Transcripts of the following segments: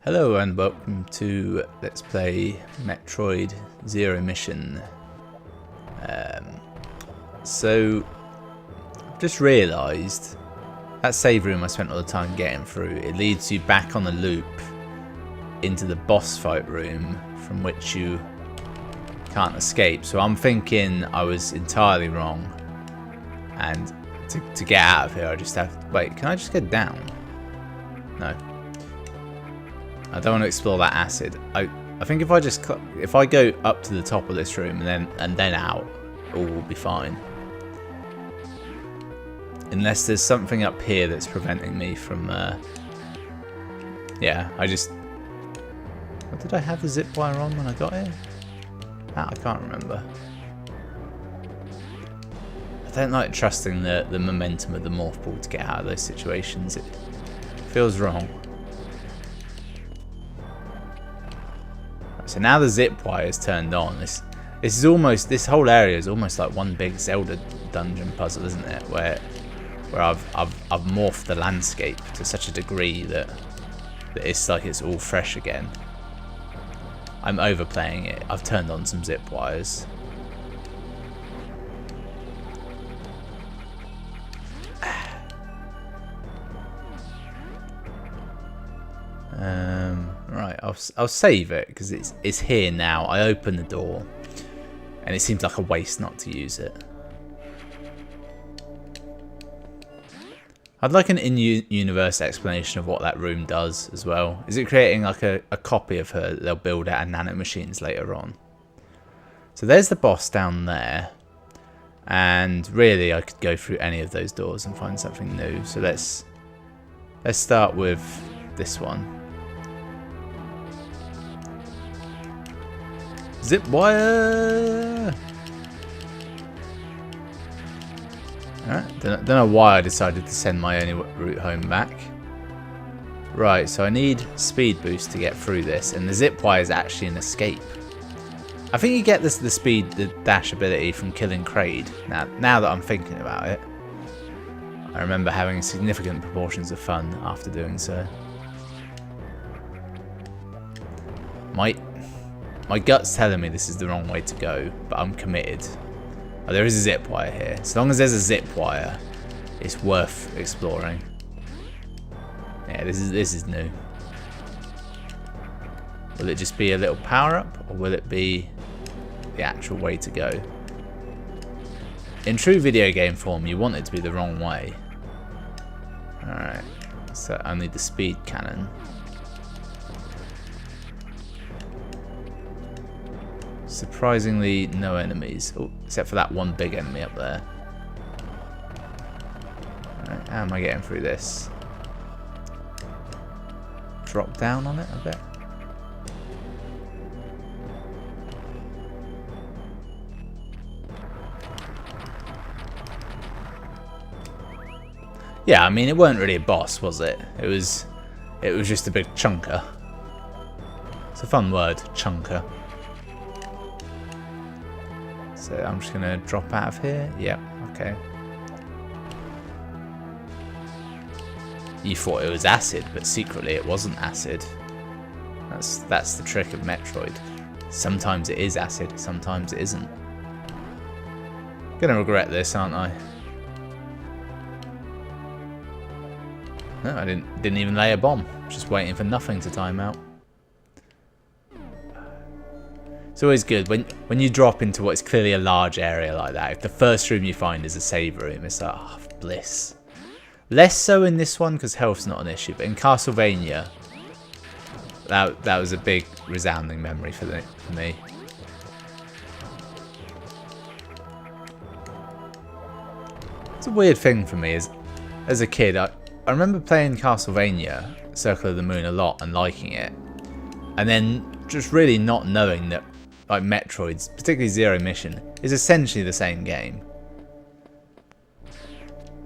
Hello and welcome to Let's Play Metroid Zero Mission. So, I've just realised that save room I spent all the time getting through, it leads you back on the loop into the boss fight room from which you can't escape. So I'm thinking I was entirely wrong, and to get out of here I just have to... Wait, can I just get down? No. I don't want to explore that acid. I think if I go up to the top of this room and then out, all will be fine. Unless there's something up here that's preventing me from. Yeah, What, did I have the zip wire on when I got here? I can't remember. I don't like trusting the momentum of the morph ball to get out of those situations. It feels wrong. So now the zip wire is turned on. This whole area is almost like one big Zelda dungeon puzzle, isn't it? Where I've morphed the landscape to such a degree that it's like it's all fresh again. I'm overplaying it. I've turned on some zip wires. Right, I'll save it because it's here now. I open the door, and it seems like a waste not to use it. I'd like an in-universe explanation of what that room does as well. Is it creating like a copy of her that they'll build out of nanomachines later on? So there's the boss down there, and really I could go through any of those doors and find something new. So let's start with this one. Zip wire! Alright, don't know why I decided to send my only route home back. Right, so I need speed boost to get through this, and the zip wire is actually an escape. I think you get the dash ability from killing Kraid. Now that I'm thinking about it, I remember having significant proportions of fun after doing so. My gut's telling me this is the wrong way to go, but I'm committed. Oh, there is a zip wire here. As long as there's a zip wire, it's worth exploring. Yeah, this is new. Will it just be a little power-up, or will it be the actual way to go? In true video game form, you want it to be the wrong way. Alright, so I need the speed cannon. Surprisingly, no enemies. Oh, except for that one big enemy up there. Right, how am I getting through this? Drop down on it a bit. Yeah, I mean, it weren't really a boss, was it? It was just a big chunker. It's a fun word, chunker. So I'm just going to drop out of here. Yep, okay. You thought it was acid, but secretly it wasn't acid. That's the trick of Metroid. Sometimes it is acid, sometimes it isn't. Gonna regret this, aren't I? No, I didn't even lay a bomb. Just waiting for nothing to time out. It's always good when you drop into what is clearly a large area like that. If the first room you find is a save room, it's like, oh, bliss. Less so in this one because health's not an issue, but in Castlevania, that was a big resounding memory for me. It's a weird thing for me as a kid. I remember playing Castlevania Circle of the Moon a lot and liking it, and then just really not knowing that like Metroid's, particularly Zero Mission, is essentially the same game.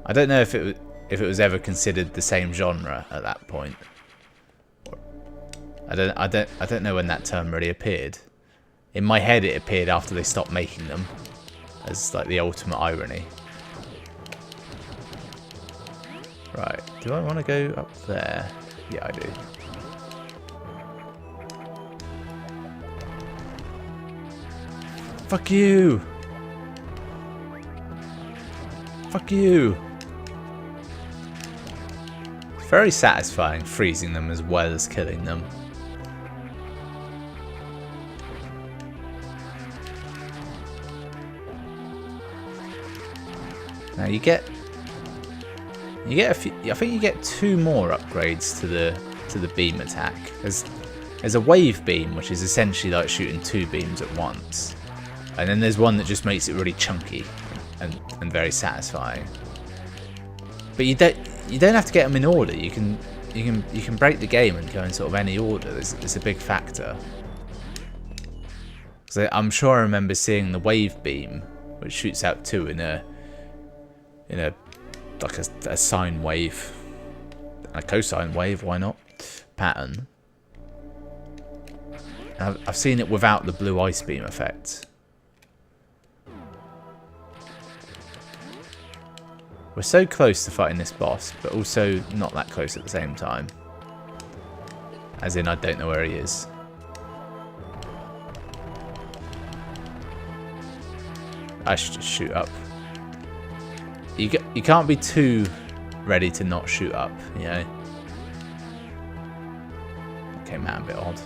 I don't know if it was ever considered the same genre at that point. I don't know when that term really appeared. In my head, it appeared after they stopped making them, as like the ultimate irony. Right, do I want to go up there? Yeah, I do. Fuck you! Fuck you! It's very satisfying freezing them as well as killing them. Now you get a few. I think you get 2 more upgrades to the beam attack. There's a wave beam, which is essentially like shooting 2 beams at once, and then there's one that just makes it really chunky and very satisfying. But you don't have to get them in order. You can break the game and go in sort of any order. It's a big factor. So I'm sure I remember seeing the wave beam, which shoots out 2 in a like a sine wave, a cosine wave, why not, pattern. I've seen it without the blue ice beam effect. We're so close to fighting this boss, but also not that close at the same time. As in, I don't know where he is. I should just shoot up. You can't be too ready to not shoot up, you know. Okay, man, a bit odd.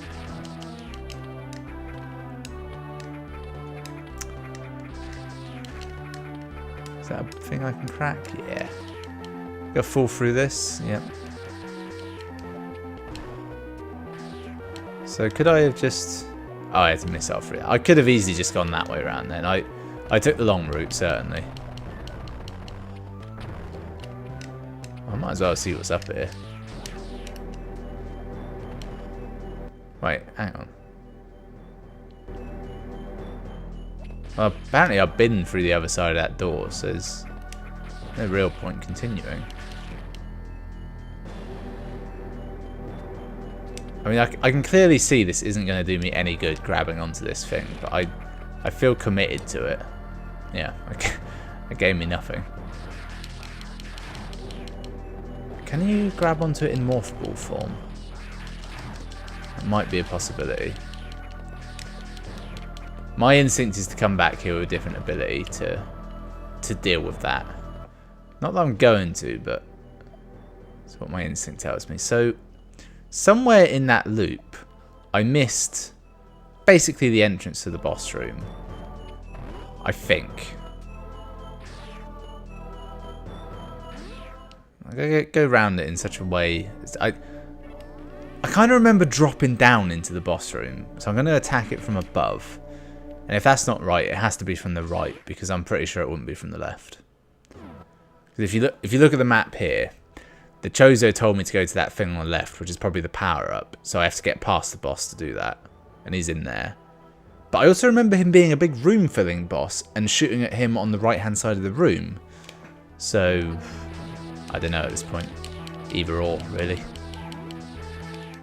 Is that a thing I can crack? Yeah. Gotta fall through this. Yep. So could I have just... Oh, I had to miss out through it. I could have easily just gone that way around then. I took the long route, certainly. I might as well see what's up here. Wait, hang on. Well, apparently I've been through the other side of that door, so there's no real point continuing. I mean, I can clearly see this isn't going to do me any good grabbing onto this thing, but I feel committed to it. Yeah, it gave me nothing. Can you grab onto it in morph ball form? That might be a possibility. My instinct is to come back here with a different ability to deal with that. Not that I'm going to, but that's what my instinct tells me. So, somewhere in that loop, I missed basically the entrance to the boss room. I think. I'm going to go around it in such a way... I kind of remember dropping down into the boss room. So I'm going to attack it from above. And if that's not right, it has to be from the right. Because I'm pretty sure it wouldn't be from the left. Because if you look at the map here... The Chozo told me to go to that thing on the left, which is probably the power-up. So I have to get past the boss to do that. And he's in there. But I also remember him being a big room-filling boss and shooting at him on the right-hand side of the room. So... I don't know at this point. Either or, really.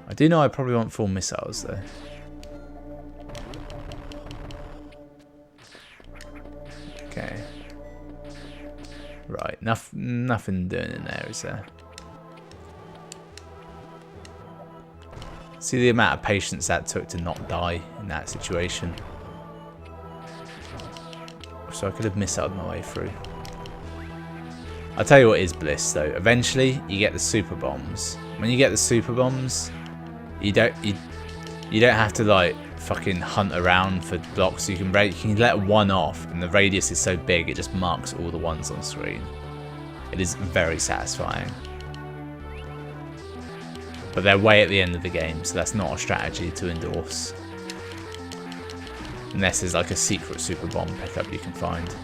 I do know I probably want full missiles, though. Okay. Right, nothing doing in there, is there? See the amount of patience that took to not die in that situation. So I could have missiled my way through. I'll tell you what is bliss though. Eventually you get the super bombs. When you get the super bombs, you don't have to like fucking hunt around for blocks you can break. You can let one off and the radius is so big it just marks all the ones on screen. It is very satisfying. But they're way at the end of the game, so that's not a strategy to endorse. Unless there's like a secret super bomb pickup you can find.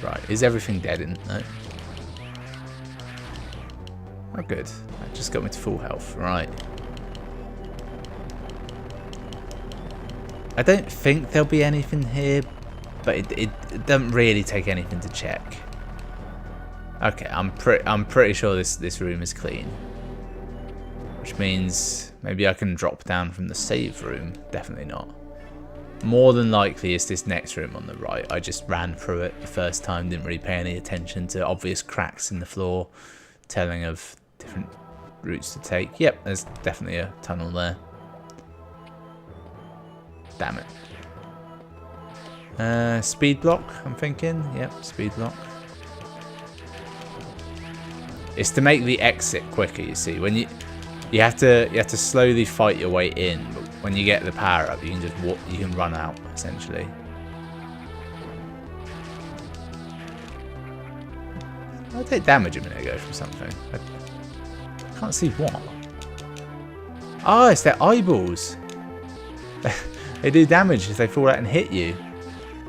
Right, is everything dead in? No. Oh good, that just got me to full health, right. I don't think there'll be anything here, but it doesn't really take anything to check. Okay, I'm pretty sure this room is clean. Which means maybe I can drop down from the save room. Definitely not. More than likely it's this next room on the right. I just ran through it the first time, didn't really pay any attention to obvious cracks in the floor, telling of different routes to take. Yep, there's definitely a tunnel there. Damn it. Speed block, I'm thinking. Yep, speed block. It's to make the exit quicker, you see. When you have to slowly fight your way in, but when you get the power up, you can just walk, you can run out essentially. I take damage a minute ago from something. I can't see what. Oh, it's their eyeballs. They do damage if they fall out and hit you.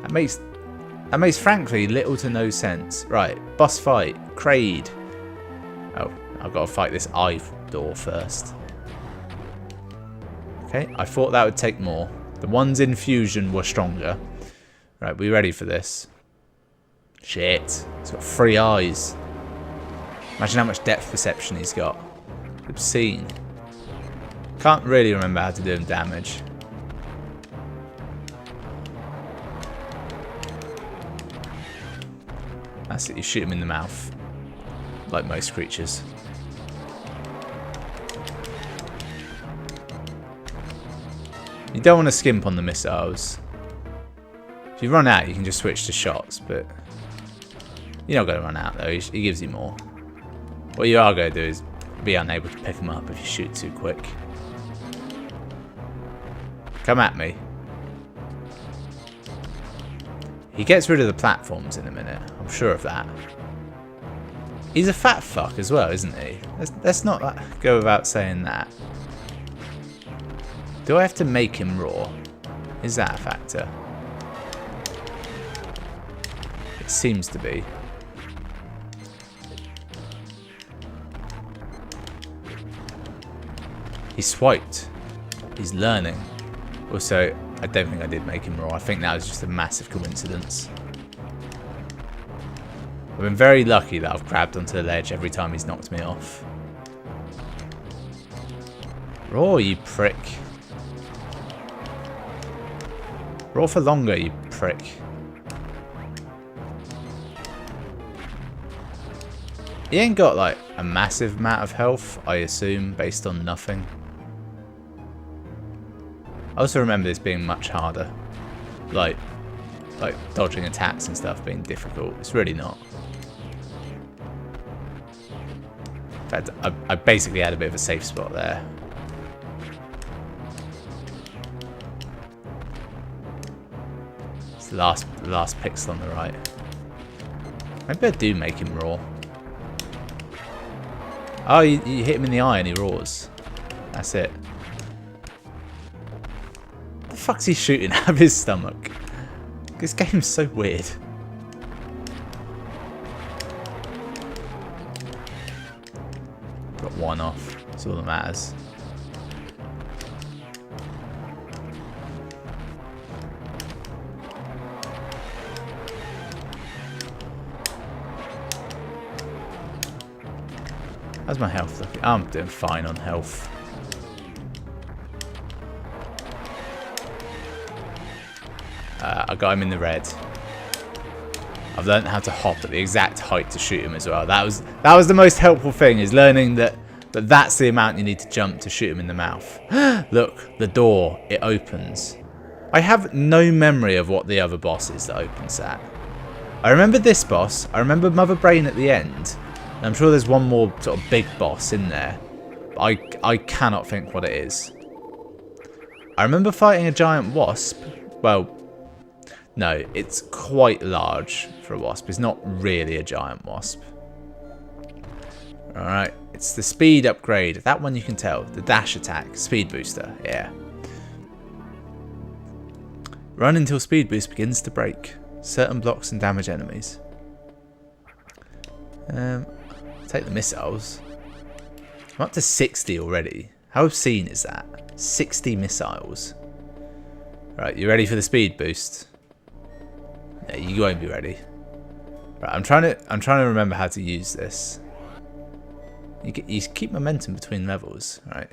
That makes frankly little to no sense. Right, boss fight, Kraid. Oh, I've got to fight this eye door first. Okay, I thought that would take more. The ones in fusion were stronger. Right, we ready for this? Shit, he's got 3 eyes. Imagine how much depth perception he's got. Obscene. Can't really remember how to do him damage. That's it, you shoot him in the mouth. Like most creatures. You don't want to skimp on the missiles. If you run out, you can just switch to shots, but you're not going to run out though. He gives you more. What you are going to do is be unable to pick him up if you shoot too quick. Come at me. He gets rid of the platforms in a minute. I'm sure of that. He's a fat fuck as well, isn't he? Let's not go without saying that. Do I have to make him raw? Is that a factor? It seems to be. He's swiped. He's learning. Also, I don't think I did make him raw. I think that was just a massive coincidence. I've been very lucky that I've grabbed onto the ledge every time he's knocked me off. Raw, you prick. Raw for longer, you prick. He ain't got like a massive amount of health, I assume, based on nothing. I also remember this being much harder. Like dodging attacks and stuff being difficult. It's really not. In fact, I basically had a bit of a safe spot there. It's the last pixel on the right. Maybe I do make him raw. Oh, you hit him in the eye and he roars. That's it. What the fuck's he shooting out of his stomach? This game's so weird. Got one off. That's all that matters. How's my health looking? I'm doing fine on health. I got him in the red. I've learned how to hop at the exact height to shoot him as well. That was the most helpful thing, is learning that's the amount you need to jump to shoot him in the mouth. Look, the door, it opens. I have no memory of what the other boss is that opens that. I remember this boss. I remember Mother Brain at the end. And I'm sure there's one more sort of big boss in there. But I cannot think what it is. I remember fighting a giant wasp. Well, no, it's quite large for a wasp. It's not really a giant wasp. Alright, it's the speed upgrade. That one you can tell. The dash attack. Speed booster, yeah. Run until speed boost begins to break. Certain blocks and damage enemies. Take the missiles. I'm up to 60 already. How obscene is that? 60 missiles. Right, you ready for the speed boost? Yeah, you won't be ready. Right, I'm trying to remember how to use this. You keep momentum between levels, right?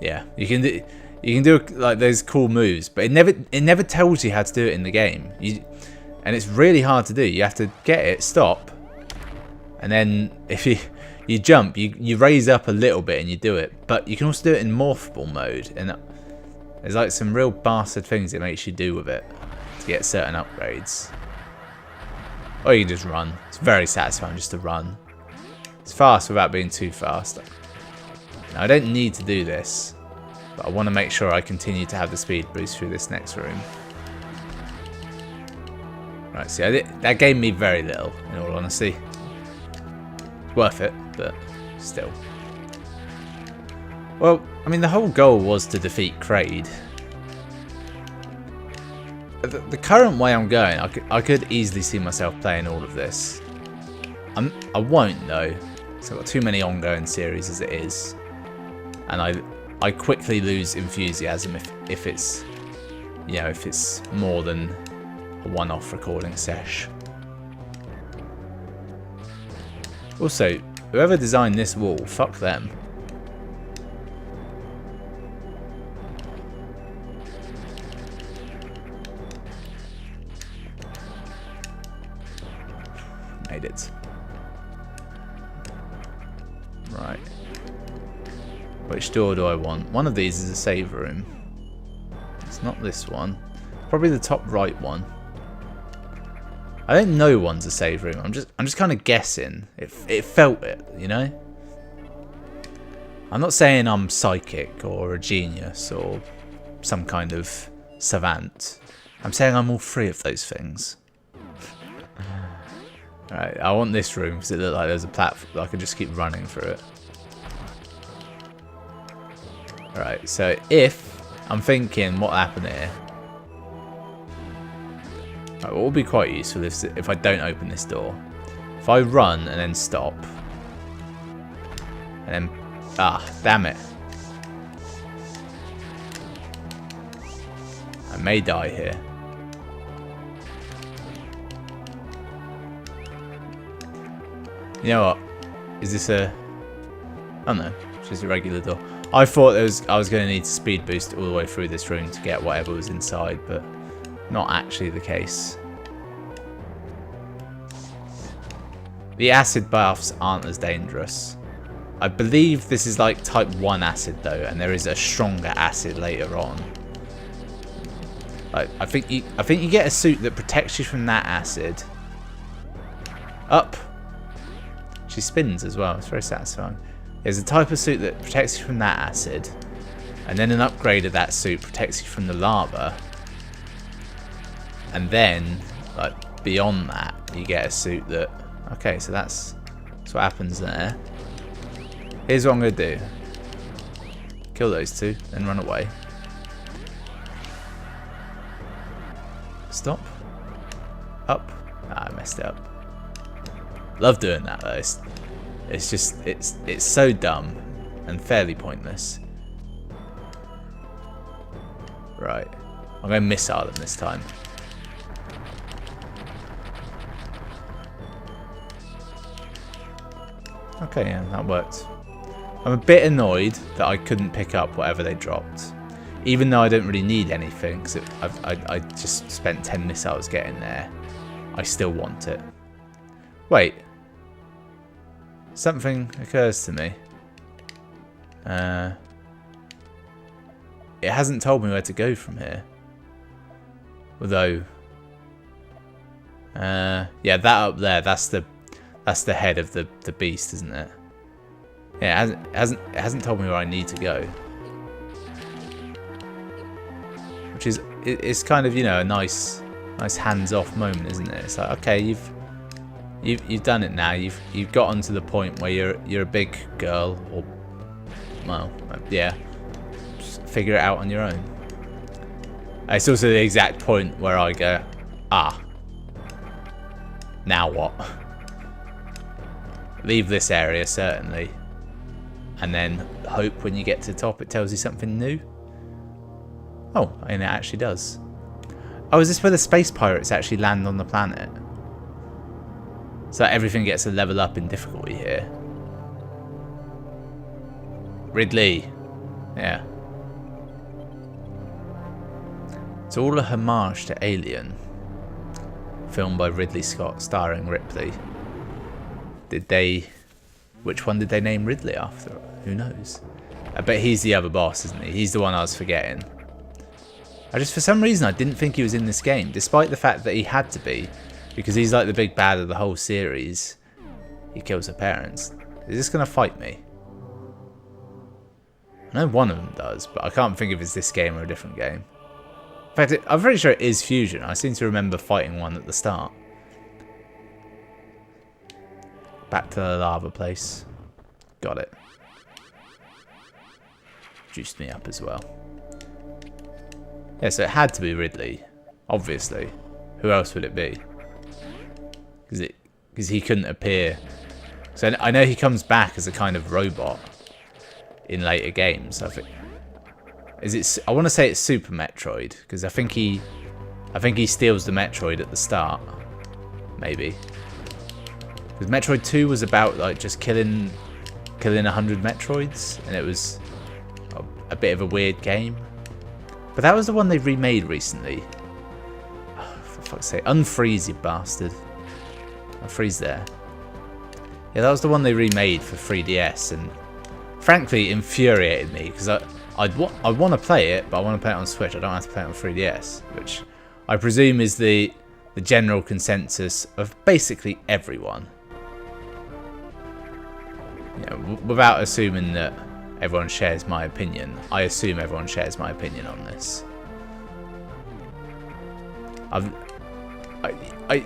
Yeah, you can do like those cool moves, but it never tells you how to do it in the game. And it's really hard to do. You have to get it, stop, And then if you jump, you raise up a little bit and you do it. But you can also do it in morphable mode. And there's like some real bastard things it makes you do with it to get certain upgrades. Or you can just run. It's very satisfying just to run. It's fast without being too fast. Now, I don't need to do this, but I want to make sure I continue to have the speed boost through this next room. Right, see, that gave me very little, in all honesty. It's worth it, but still. Well, I mean, the whole goal was to defeat Kraid. The current way I'm going, I could easily see myself playing all of this. I won't though. So I've got too many ongoing series as it is, and I quickly lose enthusiasm if it's, you know, if it's more than a one-off recording sesh. Also, whoever designed this wall, fuck them. Made it. Right. Which door do I want? One of these is a save room. It's not this one. Probably the top right one. I don't know one's a save room. I'm just kind of guessing. It felt it, you know? I'm not saying I'm psychic or a genius or some kind of savant. I'm saying I'm all three of those things. Right, I want this room because it looks like there's a platform that I can just keep running through it. Alright, so if I'm thinking what happened here. Right, what will be quite useful if I don't open this door. If I run and then stop. And then, damn it. I may die here. You know what? Is this a... Oh no, it's just a regular door. I thought I was going to need to speed boost all the way through this room to get whatever was inside, but not actually the case. The acid baths aren't as dangerous. I believe this is like type 1 acid though, and there is a stronger acid later on. Like, I think you get a suit that protects you from that acid. Up. She spins as well. It's very satisfying. There's a type of suit that protects you from that acid, and then an upgrade of that suit protects you from the lava. And then, like beyond that, you get a suit that. Okay, so that's what happens there. Here's what I'm gonna do: kill those two, then run away. Stop. Up. Ah, I messed it up. Love doing that though. It's just it's so dumb and fairly pointless. Right, I'm going to missile them this time. Okay, yeah, that worked. I'm a bit annoyed that I couldn't pick up whatever they dropped, even though I don't really need anything because I just spent 10 missiles getting there. I still want it. Wait. Something occurs to me. It hasn't told me where to go from here. Although, yeah, that up there, that's the head of the beast, isn't it? Yeah, it hasn't told me where I need to go. Which is it's kind of, you know, a nice hands-off moment, isn't it? It's like, okay, you've done it now. You've gotten to the point where you're a big girl, or well, yeah, just figure it out on your own. It's also the exact point where I go, now what? Leave this area certainly, and then hope when you get to the top it tells you something new. Oh, and it actually does. Oh, is this where the space pirates actually land on the planet? So everything gets a level up in difficulty here. Ridley. Yeah. It's all a homage to Alien. Filmed by Ridley Scott, starring Ripley. Which one did they name Ridley after? Who knows? I bet he's the other boss, isn't he? He's the one I was forgetting. For some reason, I didn't think he was in this game, despite the fact that he had to be, because he's like the big bad of the whole series. He kills her parents. Is this going to fight me? I know one of them does, but I can't think if it's this game or a different game. In fact, I'm pretty sure it is Fusion. I seem to remember fighting one at the start. Back to the lava place. Got it. Juiced me up as well. Yeah, so it had to be Ridley. Obviously. Who else would it be? Because he couldn't appear. So I know he comes back as a kind of robot in later games. I think. I want to say it's Super Metroid, because I think he steals the Metroid at the start. Maybe. Because Metroid 2 was about like just killing 100 Metroids, and it was a bit of a weird game. But that was the one they remade recently. Oh, for fuck's sake. Unfreeze, you bastard. I'll freeze there. Yeah, that was the one they remade for 3DS, and frankly infuriated me, because I want to play it, but I want to play it on Switch. I don't have to play it on 3DS, which I presume is the general consensus of basically everyone. You know, without assuming that everyone shares my opinion, I assume everyone shares my opinion on this.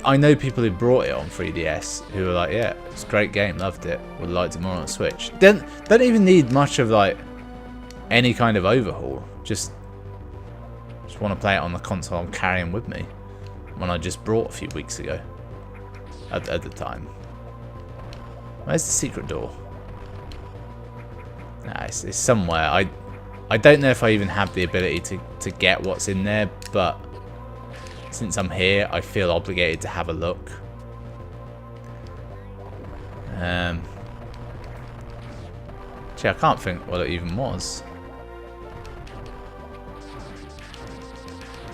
I know people who brought it on 3DS who were like, yeah, it's a great game, loved it, would have liked it more on Switch. Don't even need much of like any kind of overhaul. Just want to play it on the console I'm carrying with me, one I just brought a few weeks ago. At the time. Where's the secret door? Nah, it's somewhere. I don't know if I even have the ability to get what's in there, but since I'm here, I feel obligated to have a look. Gee, I can't think what it even was.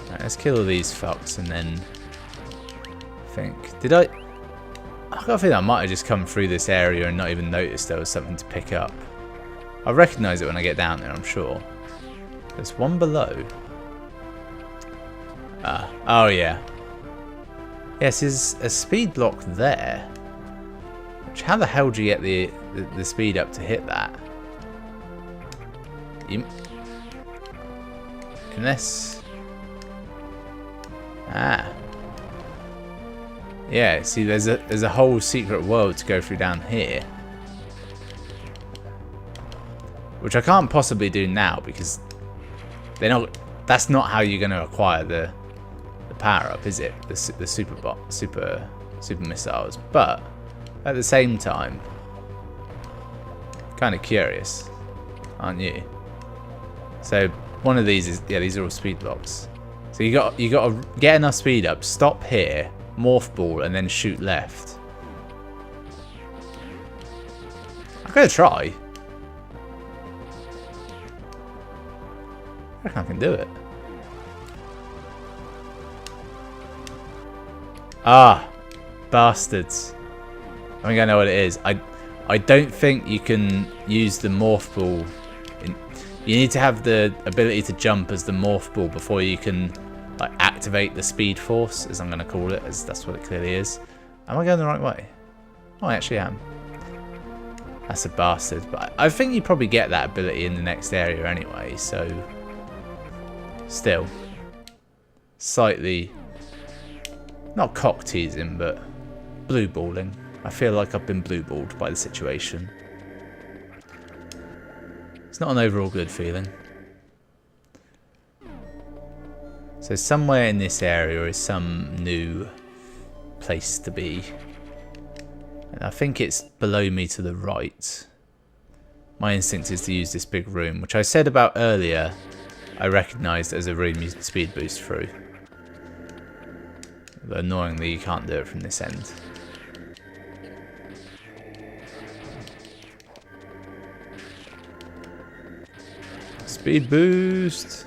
Right, let's kill all these fucks and then think. Did I got a feeling I might have just come through this area and not even noticed there was something to pick up. I'll recognise it when I get down there, I'm sure. There's one below. Oh yeah. Yes, there's a speed block there. Which, how the hell do you get the speed up to hit that? Unless... Yeah, see, there's a whole secret world to go through down here. Which I can't possibly do now, because that's not how you're going to acquire the power-up, is it? The super missiles. But at the same time, kind of curious, aren't you? So one of these is, yeah, these are all speed blocks. So you got to get enough speed up, stop here, morph ball, and then shoot left. I'm gonna try. I reckon I can do it. Ah, bastards. I think I know what it is. I don't think you can use the morph ball. You need to have the ability to jump as the morph ball before you can like activate the speed force, as I'm going to call it, as that's what it clearly is. Am I going the right way? Oh, I actually am. That's a bastard. But I think you probably get that ability in the next area anyway, so... Still. Slightly... Not cock teasing, but blue balling. I feel like I've been blue balled by the situation. It's not an overall good feeling. So somewhere in this area is some new place to be. And I think it's below me to the right. My instinct is to use this big room, which I said about earlier, I recognised as a room you can speed boost through. But annoyingly, you can't do it from this end. Speed boost.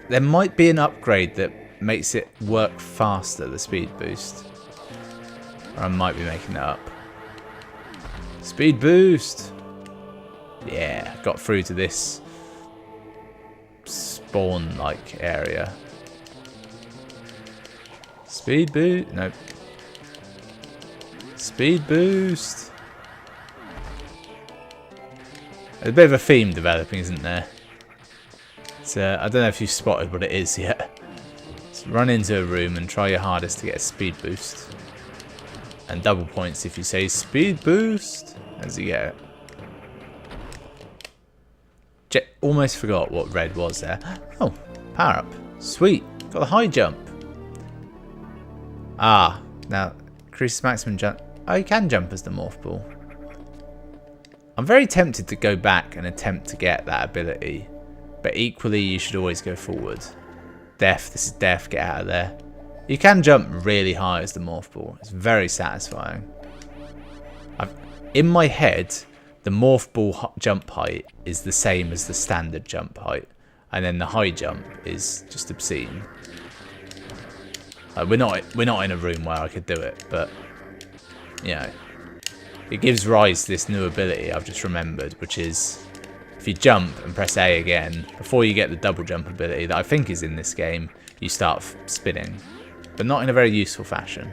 There might be an upgrade that makes it work faster, the speed boost. Or I might be making that up. Speed boost! Yeah, got through to this spawn-like area. Speed boost? Nope. Speed boost! There's a bit of a theme developing, isn't there? It's, I don't know if you've spotted what it is yet. So run into a room and try your hardest to get a speed boost. And double points if you say speed boost as you get it. Almost forgot what red was there. Oh, power up. Sweet. Got the high jump. Ah, now increases maximum jump. Oh, you can jump as the morph ball. I'm very tempted to go back and attempt to get that ability. But equally, you should always go forward. Death, this is death, get out of there. You can jump really high as the morph ball. It's very satisfying. In my head, the morph ball jump height is the same as the standard jump height. And then the high jump is just obscene. We're not in a room where I could do it, but you know, it gives rise to this new ability I've just remembered, which is if you jump and press A again, before you get the double jump ability that I think is in this game, you start spinning, but not in a very useful fashion.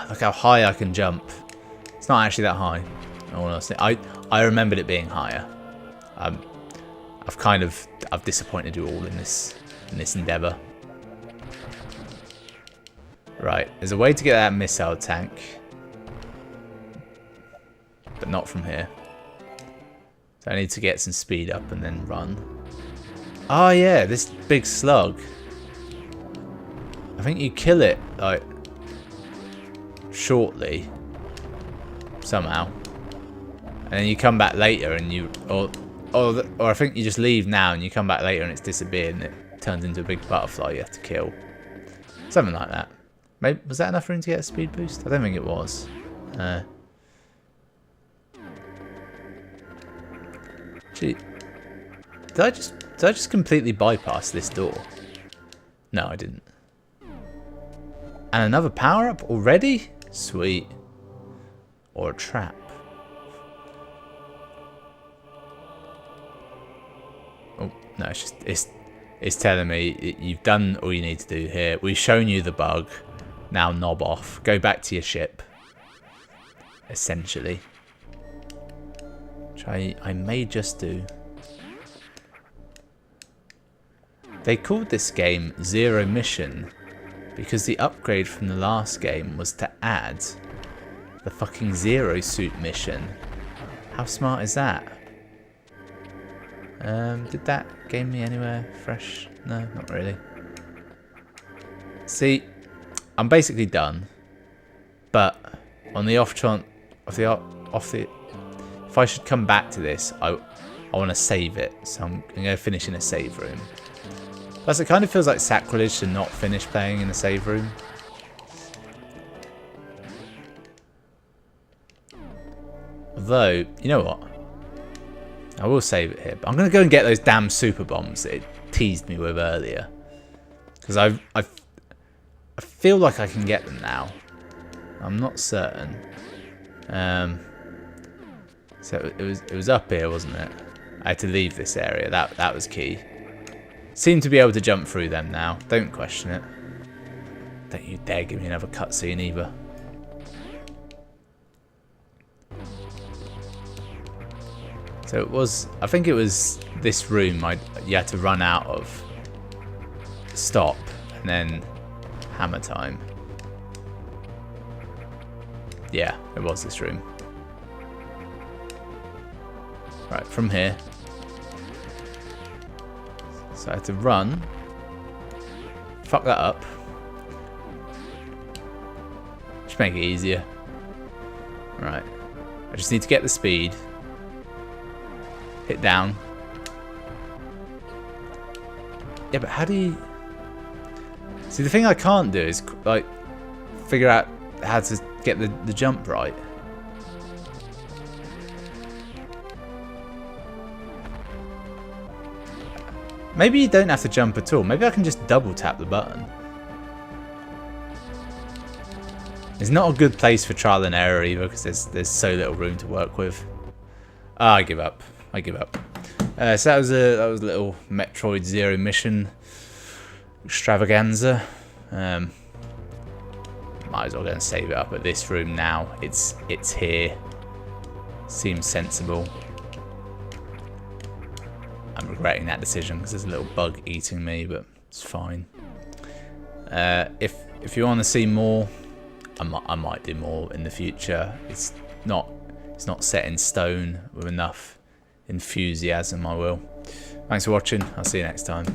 Look how high I can jump. It's not actually that high. I remembered it being higher. I've disappointed you all in this endeavour. Right, there's a way to get that missile tank, but not from here. So I need to get some speed up and then run. Oh yeah, this big slug. I think you kill it like shortly somehow, and then you come back later and you or I think you just leave now and you come back later and it's disappeared and it turns into a big butterfly you have to kill. Something like that. Maybe, was that enough room to get a speed boost? I don't think it was. Gee, did I just completely bypass this door? No, I didn't. And another power up already? Sweet. Or a trap. Oh no, it's telling me you've done all you need to do here. We've shown you the bug. Now knob off. Go back to your ship. Essentially. Which I may just do. They called this game Zero Mission because the upgrade from the last game was to add the fucking Zero Suit mission. How smart is that? Did that game me anywhere fresh? No, not really. See, I'm basically done, but on the off chance, if I should come back to this, I want to save it, so I'm going to finish in a save room. Plus, it kind of feels like sacrilege to not finish playing in a save room. Although, you know what? I will save it here, but I'm going to go and get those damn super bombs that it teased me with earlier, because I feel like I can get them now. I'm not certain. So it was up here, wasn't it? I had to leave this area. That was key. Seem to be able to jump through them now. Don't question it. Don't you dare give me another cutscene either. So it was, I think it was this room you had to run out of, stop, and then hammer time. Yeah, it was this room. Right, from here. So I had to run. Fuck that up. Just make it easier. Right. I just need to get the speed. Hit down. Yeah, but how do you... See, the thing I can't do is, like, figure out how to get the jump right. Maybe you don't have to jump at all. Maybe I can just double tap the button. It's not a good place for trial and error either because there's so little room to work with. Ah, I give up. I give up. So that was a little Metroid Zero mission extravaganza. Might as well go and save it up at this room now. It's here. Seems sensible. I'm regretting that decision because there's a little bug eating me, but it's fine. If you want to see more, I might do more in the future. It's not set in stone with enough enthusiasm. I will. Thanks for watching. I'll see you next time.